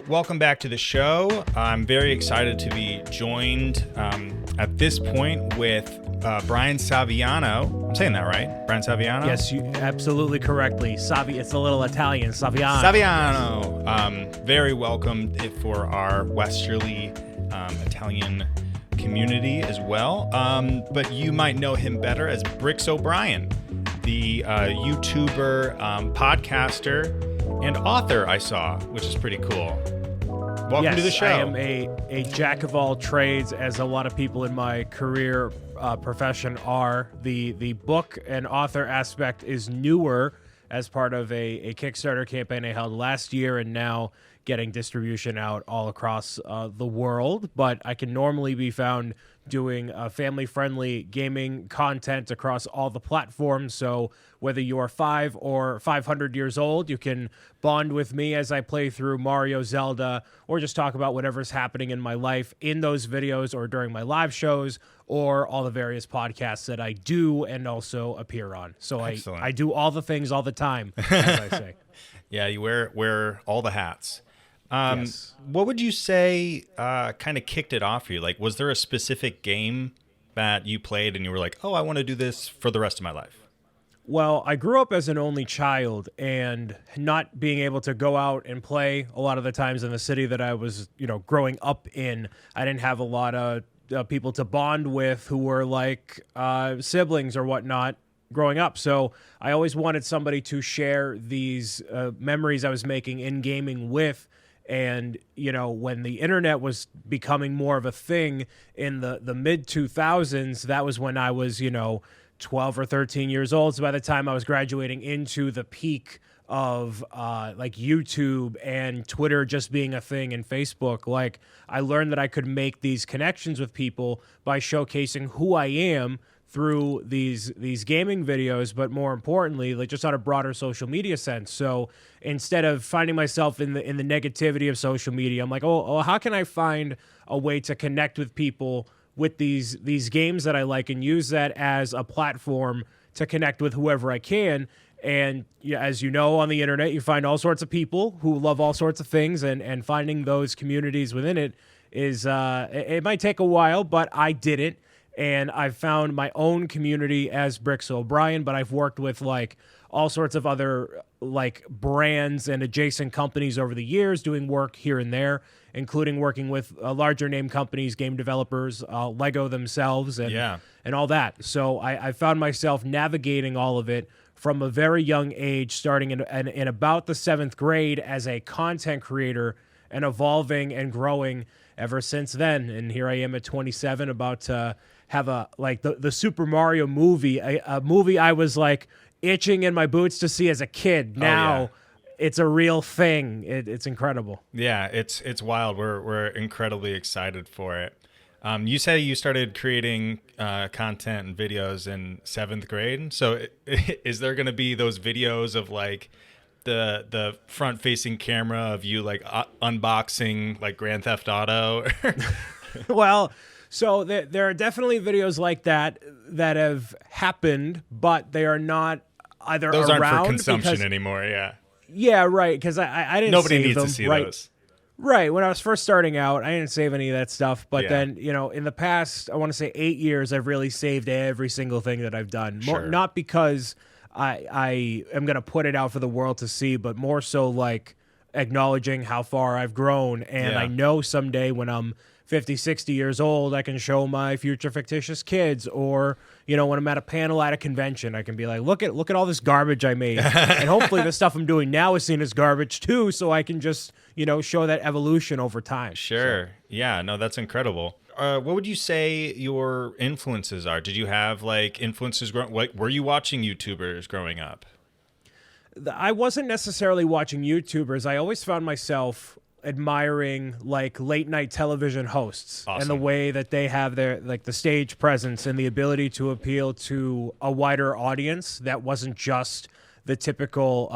Welcome back to the show. I'm very excited to be joined at this point with Brian Saviano. I'm saying that right? Brian Saviano? Yes, you absolutely correctly. It's a little Italian. Saviano. Saviano. Very welcome for our Westerly Italian community as well. But you might know him better as Bricks O'Brien, the YouTuber, podcaster, and author I saw, which is pretty cool. Welcome to the show. I am a jack of all trades, as a lot of people in my career profession are. The book and author aspect is newer as part of a Kickstarter campaign I held last year, and now getting distribution out all across the world. But I can normally be found doing family-friendly gaming content across all the platforms. So whether you are 5 or 500 years old, you can bond with me as I play through Mario, Zelda, or just talk about whatever's happening in my life in those videos or during my live shows or all the various podcasts that I do and also appear on. So I do all the things all the time, as I say. Yeah, you wear all the hats. Yes. What would you say kind of kicked it off for you? Like, was there a specific game that you played and you were like, oh, I want to do this for the rest of my life? Well, I grew up as an only child, and not being able to go out and play a lot of the times in the city that I was, growing up in, I didn't have a lot of people to bond with who were like siblings or whatnot growing up. So I always wanted somebody to share these memories I was making in gaming with. And, when the internet was becoming more of a thing in the mid-2000s, that was when I was, 12 or 13 years old. So by the time I was graduating into the peak of like YouTube and Twitter just being a thing, and Facebook, like, I learned that I could make these connections with people by showcasing who I am through these gaming videos, but more importantly, like, just on a broader social media sense. So instead of finding myself in the negativity of social media, I'm like, oh, how can I find a way to connect with people with these games that I like, and use that as a platform to connect with whoever I can. And as you know, on the internet, you find all sorts of people who love all sorts of things, and finding those communities within it is it might take a while, but I did it. And I've found my own community as Bricks O'Brien, but I've worked with like all sorts of other like brands and adjacent companies over the years, doing work here and there, including working with larger name companies, game developers, Lego themselves, and all that. So I found myself navigating all of it from a very young age, starting in about the 7th grade as a content creator, and evolving and growing ever since then. And here I am at 27, about to have the Super Mario movie, a movie I was like itching in my boots to see as a kid. Now it's a real thing. It's incredible. Yeah, it's wild. We're incredibly excited for it. You say you started creating content and videos in 7th grade. So is there going to be those videos of like the front-facing camera of you like unboxing like Grand Theft Auto? Well, so there are definitely videos like that have happened, but they are not either those around aren't for consumption anymore. Yeah. Yeah, right. Because I didn't. Nobody save needs them, to see right? those. Right. When I was first starting out, I didn't save any of that stuff. But Yeah. then, in the past, I want to say 8 years, I've really saved every single thing that I've done. Sure. Not because I am going to put it out for the world to see, but more so like acknowledging how far I've grown. And Yeah. I know someday when I'm 50, 60 years old, I can show my future fictitious kids, or, when I'm at a panel at a convention, I can be like, look at all this garbage I made. And hopefully the stuff I'm doing now is seen as garbage too, so I can just, show that evolution over time. Sure. So. Yeah, no, that's incredible. What would you say your influences are? Did you have like influences were you watching YouTubers growing up? I wasn't necessarily watching YouTubers. I always found myself admiring like late night television hosts. Awesome. And the way that they have their like the stage presence and the ability to appeal to a wider audience that wasn't just the typical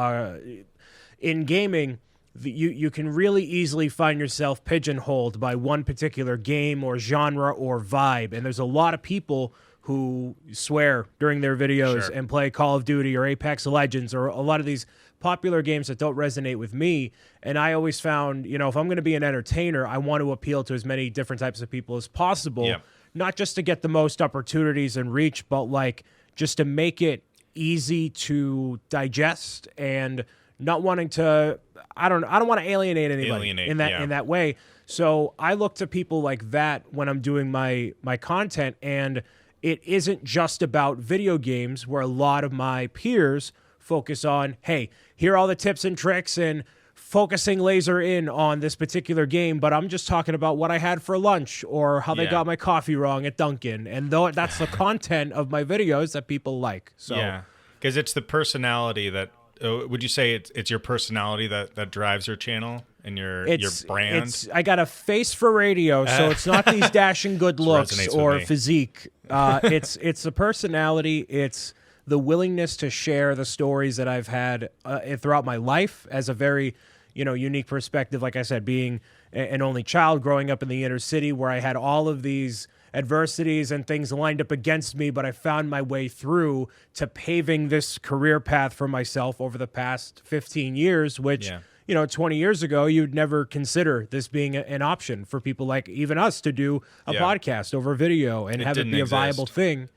in gaming. You can really easily find yourself pigeonholed by one particular game or genre or vibe, and there's a lot of people who swear during their videos Sure. and play Call of Duty or Apex Legends or a lot of these popular games that don't resonate with me. And I always found, if I'm going to be an entertainer, I want to appeal to as many different types of people as possible, Yeah. not just to get the most opportunities and reach, but like just to make it easy to digest and not wanting to, I don't want to alienate anybody in that way. So I look to people like that when I'm doing my content, and it isn't just about video games, where a lot of my peers focus on, hey, here are all the tips and tricks and focusing laser in on this particular game, but I'm just talking about what I had for lunch or how they got my coffee wrong at Dunkin'. And though that's the content of my videos that people like. So yeah, because it's the personality that, would you say it's your personality that drives your channel and your brand? I got a face for radio, so it's not these dashing good looks or physique. It's a personality. It's the willingness to share the stories that I've had throughout my life as a very, unique perspective. Like I said, being an only child growing up in the inner city where I had all of these adversities and things lined up against me, but I found my way through to paving this career path for myself over the past 15 years, which, 20 years ago, you'd never consider this being an option for people like even us to do a podcast over video and have it be a viable thing.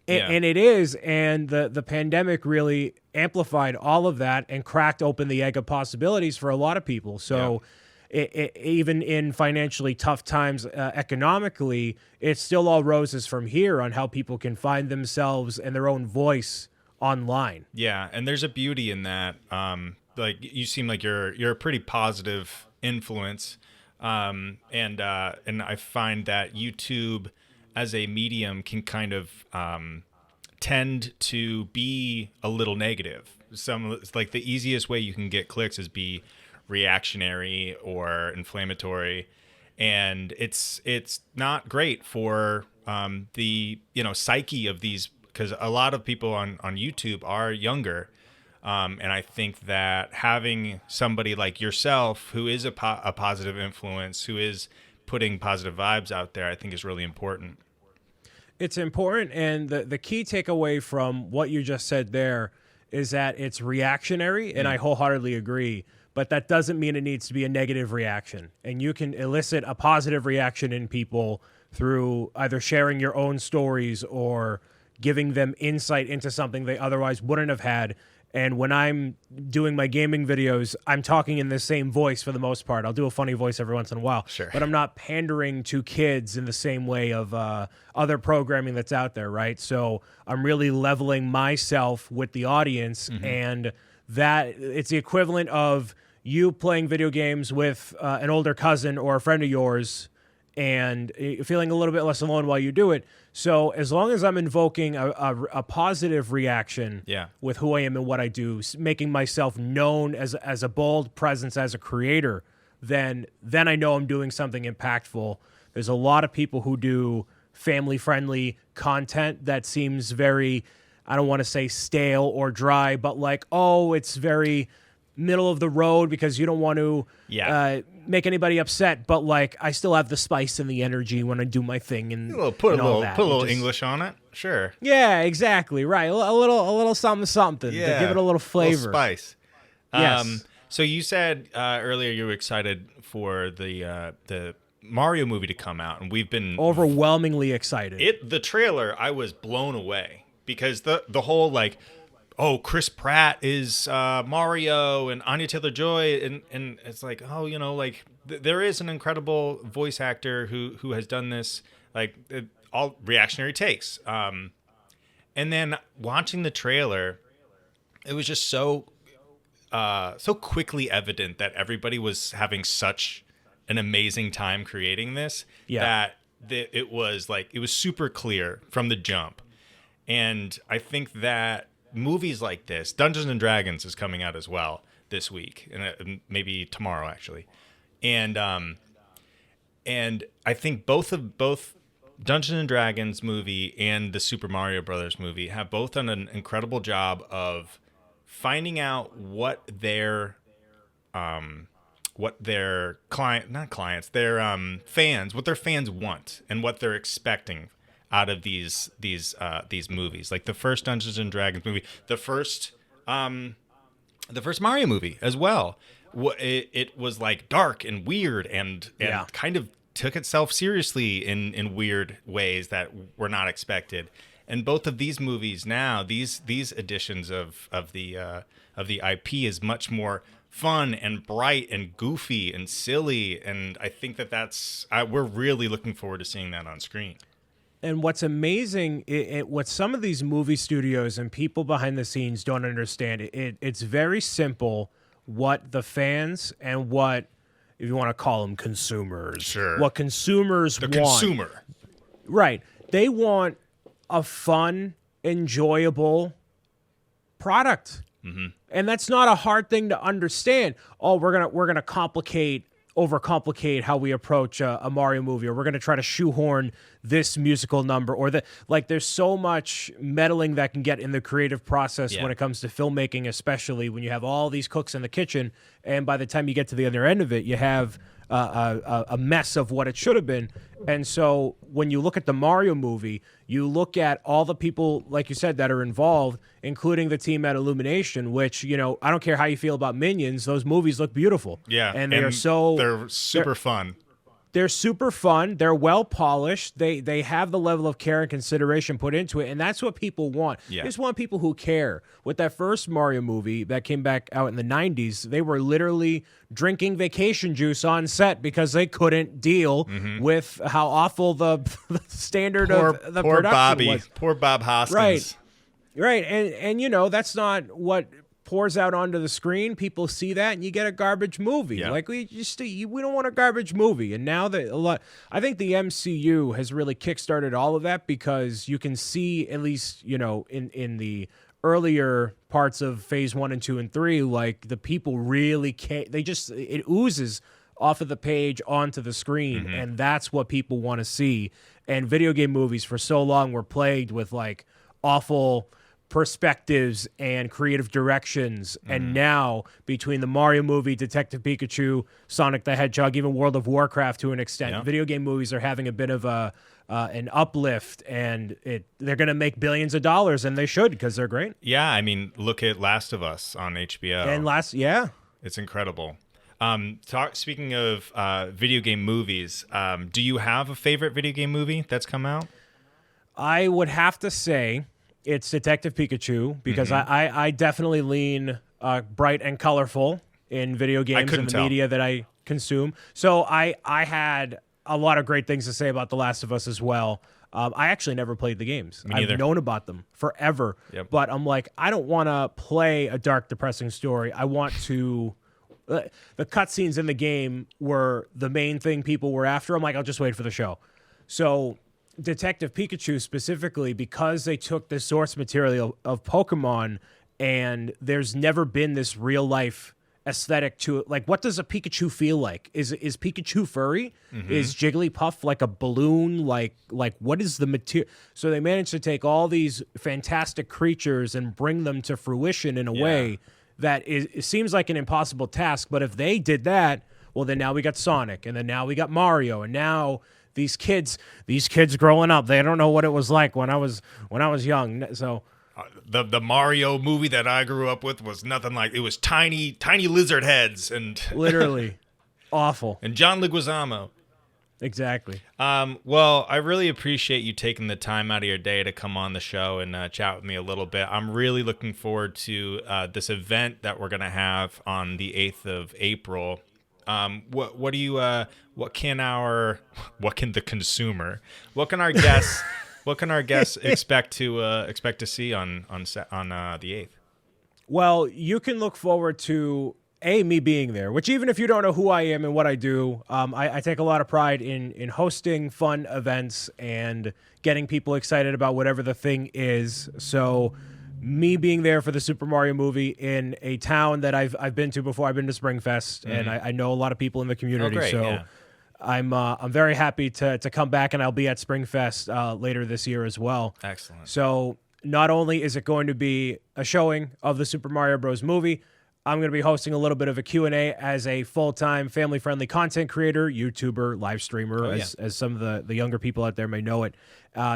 And it is. And the pandemic really amplified all of that and cracked open the egg of possibilities for a lot of people. So even in financially tough times economically, it's still all roses from here on how people can find themselves and their own voice online. Yeah, and there's a beauty in that. Like you seem like you're a pretty positive influence, and I find that YouTube as a medium can kind of tend to be a little negative. Like the easiest way you can get clicks is be reactionary or inflammatory, and it's not great for the psyche of these, because a lot of people on YouTube are younger, and I think that having somebody like yourself who is a positive influence, who is putting positive vibes out there, I think is really important. It's important, and the key takeaway from what you just said there is that it's reactionary, and I wholeheartedly agree. But that doesn't mean it needs to be a negative reaction. And you can elicit a positive reaction in people through either sharing your own stories or giving them insight into something they otherwise wouldn't have had. And when I'm doing my gaming videos, I'm talking in the same voice for the most part. I'll do a funny voice every once in a while. Sure. But I'm not pandering to kids in the same way of other programming that's out there, right? So I'm really leveling myself with the audience, and that it's the equivalent of you playing video games with an older cousin or a friend of yours and feeling a little bit less alone while you do it. So as long as I'm invoking a positive reaction with who I am and what I do, making myself known as a bold presence as a creator, then I know I'm doing something impactful. There's a lot of people who do family-friendly content that seems very, I don't want to say stale or dry, but like, it's very middle of the road because you don't want to make anybody upset, but like I still have the spice and the energy when I do my thing and put a little English on it. Sure. Yeah, exactly. Right. A little something to give it a little flavor. A little spice. Yes. So you said earlier you were excited for the Mario movie to come out, and we've been overwhelmingly excited. The trailer, I was blown away because the whole like, Chris Pratt is Mario and Anya Taylor-Joy, and it's like, there is an incredible voice actor who has done this, all reactionary takes. And then watching the trailer, it was just so quickly evident that everybody was having such an amazing time creating this that it was super clear from the jump. And I think that movies like this, Dungeons and Dragons is coming out as well this week, and maybe tomorrow actually, and I think both Dungeons and Dragons movie and the Super Mario Brothers movie have both done an incredible job of finding out what their fans, what their fans want and what they're expecting out of these movies. Like the first Dungeons and Dragons movie, the first the first Mario movie as well. It was like dark and weird and kind of took itself seriously in weird ways that were not expected. And both of these movies now, these editions of the IP is much more fun and bright and goofy and silly, and I think that's we're really looking forward to seeing that on screen. And what's amazing, what some of these movie studios and people behind the scenes don't understand, it's very simple what the fans and what, if you want to call them consumers, sure, what consumers want. The consumer. Right. They want a fun, enjoyable product. Mm-hmm. And that's not a hard thing to understand. Oh, we're gonna overcomplicate how we approach a Mario movie, or we're gonna try to shoehorn this musical number, or there's so much meddling that can get in the creative process when it comes to filmmaking, especially when you have all these cooks in the kitchen, and by the time you get to the other end of it, you have a mess of what it should have been. And so when you look at the Mario movie, you look at all the people, like you said, that are involved, including the team at Illumination, which, I don't care how you feel about Minions, those movies look beautiful. Yeah. And they're super fun. They're super fun. They're well polished. They have the level of care and consideration put into it, and that's what people want. Yeah. They just want people who care. With that first Mario movie that came back out in the 90s, they were literally drinking vacation juice on set because they couldn't deal with how awful the standard of the production was. Poor Bob Hoskins. Right. And that's not what pours out onto the screen. People see that, and you get a garbage movie. Yeah. Like we don't want a garbage movie. And now that I think the MCU has really kickstarted all of that, because you can see, at least in the earlier parts of Phase 1 and 2 and 3, like the people really can't. It oozes off of the page onto the screen, and that's what people want to see. And video game movies for so long were plagued with like awful perspectives and creative directions, and now between the Mario movie, Detective Pikachu, Sonic the Hedgehog, even World of Warcraft to an extent, video game movies are having a bit of an uplift, and they're going to make billions of dollars, and they should, because they're great. Yeah, I mean, look at Last of Us on HBO. And it's incredible. Speaking of video game movies, do you have a favorite video game movie that's come out? I would have to say it's Detective Pikachu, because I definitely lean bright and colorful in video games and the media that I consume. So I had a lot of great things to say about The Last of Us as well. I actually never played the games. I've known about them forever. Yep. But I'm like, I don't want to play a dark, depressing story. I want to... the cutscenes in the game were the main thing people were after. I'm like, I'll just wait for the show. So Detective Pikachu specifically, because they took the source material of Pokemon, and there's never been this real life aesthetic to it. Like, what does a Pikachu feel like? Is Pikachu furry? Is Jigglypuff like a balloon? Like what is the material? So they managed to take all these fantastic creatures and bring them to fruition in a way that it seems like an impossible task. But if they did that, well, then now we got Sonic, and then now we got Mario, and now these kids growing up, they don't know what it was like when I was young. So the Mario movie that I grew up with was nothing like. It was tiny lizard heads and literally awful. And John Leguizamo. Exactly. Well, I really appreciate you taking the time out of your day to come on the show and chat with me a little bit. I'm really looking forward to this event that we're gonna have on the 8th of April. What can our guests expect to see on the 8th? Well, you can look forward to me being there, which, even if you don't know who I am and what I do, I take a lot of pride in hosting fun events and getting people excited about whatever the thing is. So me being there for the Super Mario movie in a town that I've been to before. I've been to Springfest, and I know a lot of people in the community. Oh, great, so yeah. I'm very happy to come back, and I'll be at Springfest later this year as well. Excellent. So not only is it going to be a showing of the Super Mario Bros. Movie, I'm going to be hosting a little bit of a Q&A as a full-time family-friendly content creator, YouTuber, live streamer, as some of the younger people out there may know it,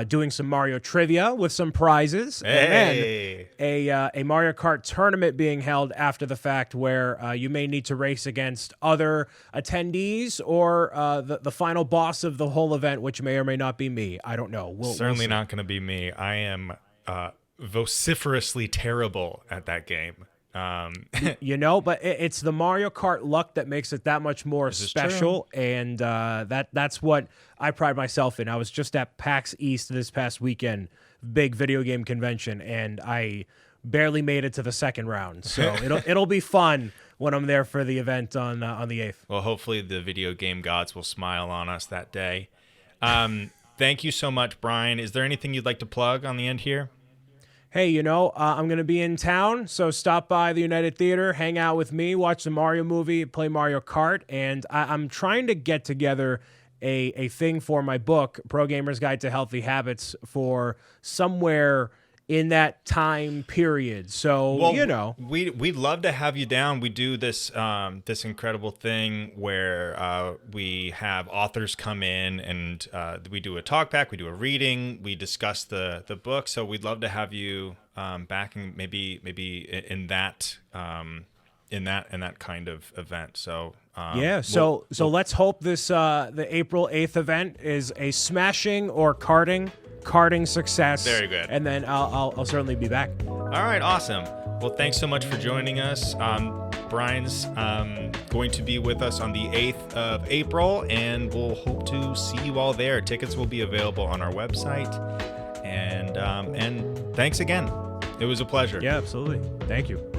doing some Mario trivia with some prizes. Hey. And then a Mario Kart tournament being held after the fact where you may need to race against other attendees or the final boss of the whole event, which may or may not be me. I don't know. We'll Certainly see. not going to be me. I am vociferously terrible at that game. You know, but it's the Mario Kart luck that makes it that much more special, and that's what I pride myself in. I was just at PAX East this past weekend, big video game convention, and I barely made it to the second round. So it'll be fun when I'm there for the event on the 8th. Well, hopefully the video game gods will smile on us that day. Thank you so much, Brian. Is there anything you'd like to plug on the end here? Hey, you know, I'm going to be in town, so stop by the United Theater, hang out with me, watch the Mario movie, play Mario Kart, and I'm trying to get together a thing for my book, Pro Gamer's Guide to Healthy Habits, for somewhere in that time period. So, well, you know. We'd love to have you down. We do this this incredible thing where we have authors come in and we do a talk back, we do a reading, we discuss the book. So we'd love to have you back and maybe in that kind of event. So so let's hope this the April 8th event is a smashing or karting success. Very good. And then I'll certainly be back. All right, awesome. Well, thanks so much for joining us. Brian's going to be with us on the 8th of April, and we'll hope to see you all there. Tickets will be available on our website. And thanks again. It was a pleasure. Yeah, absolutely. Thank you.